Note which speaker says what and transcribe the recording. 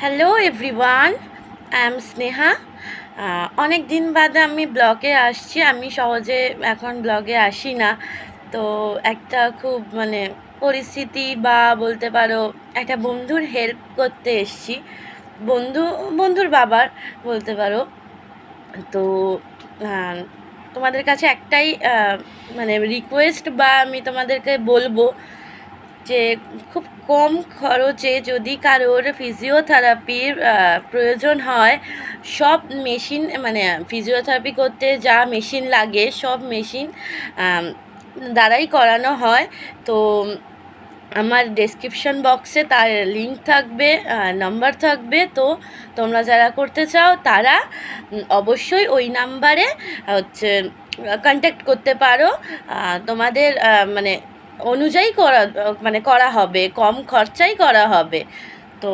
Speaker 1: Hello everyone, I am Sneha. অনেক দিন বাদে আমি ব্লগে আসছি। আমি সহজে এখন ব্লগে আসি না। তো একটা খুব পরিস্থিতি বা বলতে পারো একটা বন্ধুর হেল্প করতে এসছি। বন্ধুর বাবার বলতে পারো। তো আহ, তোমাদের কাছে একটাই রিকোয়েস্ট বা আমি তোমাদেরকে বলবো যে খুব কম খরচে যদি কারোর ফিজিওথেরাপির প্রয়োজন হয়, সব মেশিন ফিজিওথেরাপি করতে যা মেশিন লাগে সব মেশিন দ্বারাই করানো হয়। তো আমার ডেসক্রিপশন বক্সে তার লিঙ্ক থাকবে, নাম্বার থাকবে। তো তোমরা যারা করতে চাও তারা অবশ্যই ওই নাম্বারে হচ্ছে কন্ট্যাক্ট করতে পারো। তোমাদের অনুযায়ী করা করা হবে, কম খরচাই করা হবে।